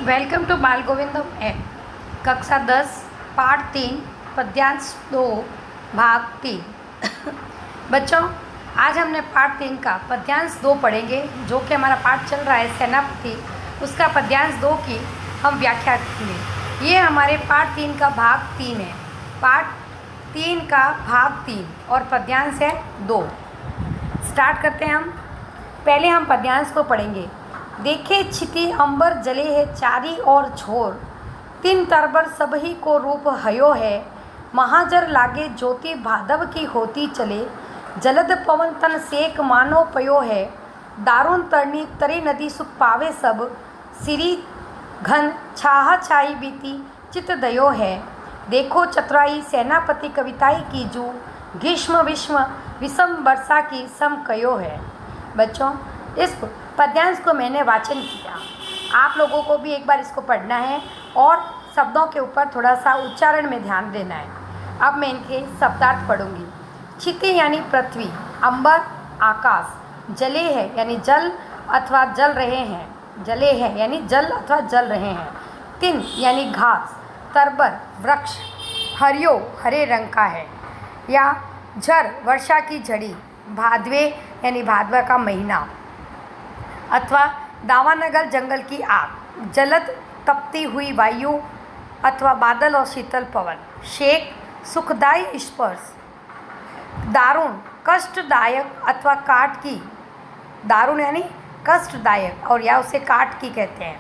Welcome to बाल गोविंदम app कक्षा 10 पाठ 3 पद्यांश 2 भाग 3। बच्चों, आज हमने पाठ 3 का पद्यांश 2 पढ़ेंगे, जो कि हमारा पाठ चल रहा है सेनापति। उसका पद्यांश 2 की हम व्याख्या करेंगे। ये हमारे पाठ 3 का भाग 3 है। पाठ 3 का भाग 3 और पद्यांश है 2। स्टार्ट करते हैं हम। पहले हम पद्यांश को पढ़ेंगे। देखे छिति अंबर जले है चारी और छोर, तीन तरबर सबही को रूप हयो है। महाजर लागे ज्योति भादव की होती चले, जलद पवन तन सेक मानो पयो है। दारुण तरनी तरी नदी सुख पावे सब, सिरी घन छाह छाई बीती चित दयो है। देखो चतुराई सेनापति कविताई की जू, ग्रीष्म विश्व विषम वर्षा की सम कयो है। बच्चों, इस पद्यांश को मैंने वाचन किया। आप लोगों को भी एक बार इसको पढ़ना है और शब्दों के ऊपर थोड़ा सा उच्चारण में ध्यान देना है। अब मैं इनके शब्दार्थ पढ़ूंगी। क्षिति यानी पृथ्वी, अंबर आकाश, जले है यानी जल अथवा जल रहे हैं, जले है यानी जल अथवा जल रहे हैं। तिन यानी घास, तरबर वृक्ष, हरियो हरे रंग का है। या झर वर्षा की झड़ी, भादवे यानी भादवा का महीना अथवा दावानगर जंगल की आग, जलद तपती हुई वायु अथवा बादल और शीतल पवन, शेक सुखदायी स्पर्श, दारुण कष्टदायक अथवा काट की, दारुण यानी कष्टदायक और या उसे काट की कहते हैं।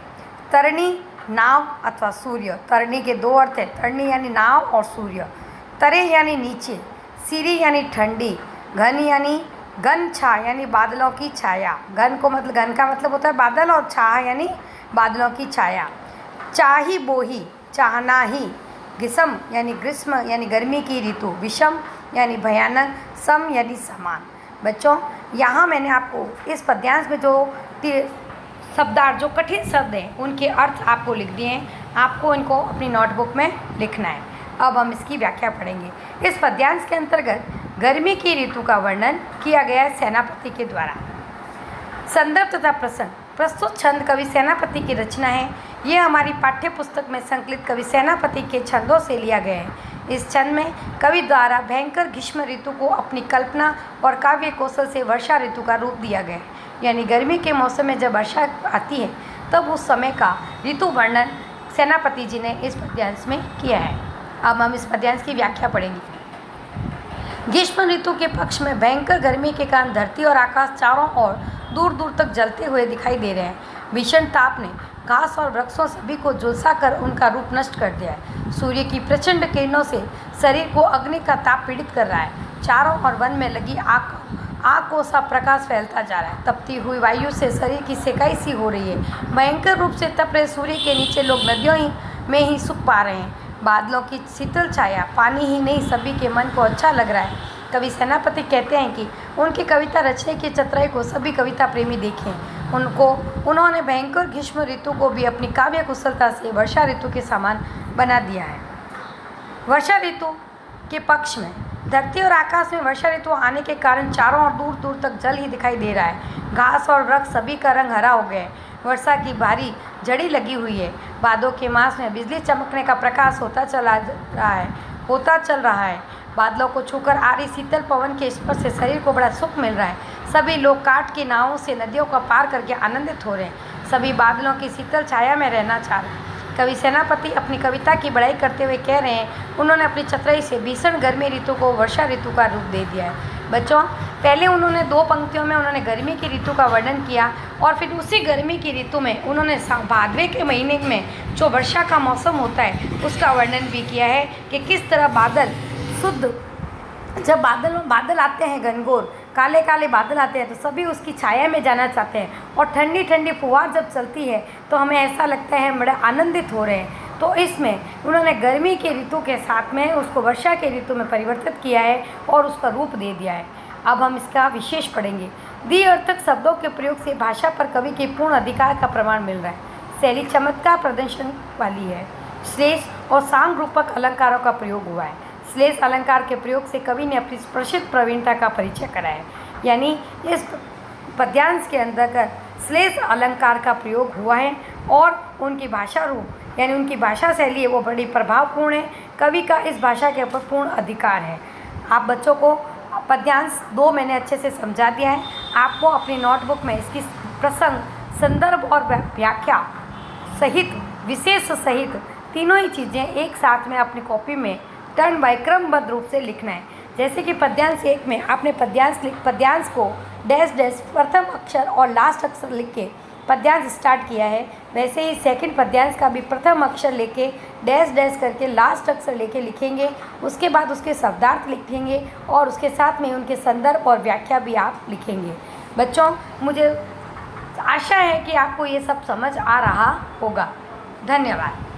तरणी नाव अथवा सूर्य, तरणी के दो अर्थ हैं, तरणी यानी नाव और सूर्य। तरे यानी नीचे, सिरी यानी ठंडी, घन यानी घन छा यानी बादलों की छाया। घन का मतलब होता है बादल और छा यानी बादलों की छाया। चाही बोही चाहना ही, ग्रीष्म यानी ग्रीष्म यानी गर्मी की ऋतु, विषम यानी भयानक, सम यानी समान। बच्चों, यहाँ मैंने आपको इस पद्यांश में जो शब्दार्थ जो कठिन शब्द हैं उनके अर्थ आपको लिख दिए हैं। आपको इनको अपनी नोटबुक में लिखना है। अब हम इसकी व्याख्या पढ़ेंगे। इस पद्यांश के अंतर्गत गर्मी की ऋतु का वर्णन किया गया है सेनापति के द्वारा। संदर्भ तथा प्रसंग। प्रस्तुत छंद कवि सेनापति की रचना है। यह हमारी पाठ्य पुस्तक में संकलित कवि सेनापति के छंदों से लिया गया है। इस छंद में कवि द्वारा भयंकर ग्रीष्म ऋतु को अपनी कल्पना और काव्य कौशल से वर्षा ऋतु का रूप दिया गया है। यानी गर्मी के मौसम में जब वर्षा आती है तब उस समय का ऋतु वर्णन सेनापति जी ने इस पद्यांश में किया है। अब हम इस पद्यांश की व्याख्या पढ़ेंगे। ग्रीष्म ऋतु के पक्ष में भयंकर गर्मी के कारण धरती और आकाश चारों ओर दूर दूर तक जलते हुए दिखाई दे रहे हैं। भीषण ताप ने घास और वृक्षों सभी को झुलसा कर उनका रूप नष्ट कर दिया है। सूर्य की प्रचंड किरणों से शरीर को अग्नि का ताप पीड़ित कर रहा है। चारों ओर वन में लगी आग को सा प्रकाश फैलता जा रहा है। तपती हुई वायु से शरीर की सेकाई सी हो रही है। भयंकर रूप से तप रहे सूर्य के नीचे लोग नदियों में ही सुख पा रहे हैं। बादलों की शीतल छाया पानी ही नहीं सभी के मन को अच्छा लग रहा है। कवि सेनापति कहते हैं कि उनकी कविता रचने की चतुराई को सभी कविता प्रेमी देखें। उन्होंने भयंकर ग्रीष्म ऋतु को भी अपनी काव्य कुशलता से वर्षा ऋतु के समान बना दिया है। वर्षा ऋतु के पक्ष में धरती और आकाश में वर्षा ऋतु आने के कारण चारों ओर दूर दूर तक जल ही दिखाई दे रहा है। घास और वृक्ष सभी का रंग हरा हो गया है। वर्षा की भारी झड़ी लगी हुई है। भादों के मास में बिजली चमकने का प्रकाश होता चल रहा है। बादलों को छूकर आ रही शीतल पवन के स्पर्श से शरीर को बड़ा सुख मिल रहा है। सभी लोग काठ की नावों से नदियों को पार करके आनंदित हो रहे हैं। सभी बादलों की शीतल छाया में रहना चाह रहे हैं। कवि सेनापति अपनी कविता की बड़ाई करते हुए कह रहे हैं, उन्होंने अपनी चतुराई से भीषण गर्मी ऋतु को वर्षा ऋतु का रूप दे दिया है। बच्चों, पहले उन्होंने 2 पंक्तियों में उन्होंने गर्मी की ऋतु का वर्णन किया और फिर उसी गर्मी की ऋतु में उन्होंने भादवे के महीने में जो वर्षा का मौसम होता है उसका वर्णन भी किया है कि किस तरह बादल शुद्ध, जब बादल आते हैं, घनघोर काले काले बादल आते हैं तो सभी उसकी छाया में जाना चाहते हैं और ठंडी ठंडी फुहार जब चलती है तो हमें ऐसा लगता है बड़े आनंदित हो रहे हैं। तो इसमें उन्होंने गर्मी के ऋतु के साथ में उसको वर्षा के ऋतु में परिवर्तित किया है और उसका रूप दे दिया है। अब हम इसका विशेष पढ़ेंगे। द्विअर्थक शब्दों के प्रयोग से भाषा पर कवि के पूर्ण अधिकार का प्रमाण मिल रहा है। शैली चमत्कार प्रदर्शन वाली है। श्लेष और सांग रूपक अलंकारों का प्रयोग हुआ है। श्लेष अलंकार के प्रयोग से कवि ने अपनी प्रसिद्ध प्रवीणता का परिचय कराया। यानी इस पद्यांश के अंतर्गत श्लेष अलंकार का प्रयोग हुआ है और उनकी भाषा रूप यानी उनकी भाषा शैली है वो बड़ी प्रभावपूर्ण है। कवि का इस भाषा के ऊपर पूर्ण अधिकार है। आप बच्चों को पद्यांश 2 मैंने अच्छे से समझा दिया है। आपको अपनी नोटबुक में इसकी प्रसंग, संदर्भ और व्याख्या सहित, विशेष सहित तीनों ही चीज़ें एक साथ में अपनी कॉपी में टर्न बाय क्रमबद्ध रूप से लिखना है। जैसे कि पद्यांश 1 में आपने पद्यांश को डैश डैश प्रथम अक्षर और लास्ट अक्षर लिख के पद्यांश स्टार्ट किया है, वैसे ही सेकंड पद्यांश का भी प्रथम अक्षर लेके डैश डैश करके लास्ट अक्षर लेके लिखेंगे। उसके बाद उसके शब्दार्थ लिखेंगे और उसके साथ में उनके संदर्भ और व्याख्या भी आप लिखेंगे। बच्चों, मुझे आशा है कि आपको ये सब समझ आ रहा होगा। धन्यवाद।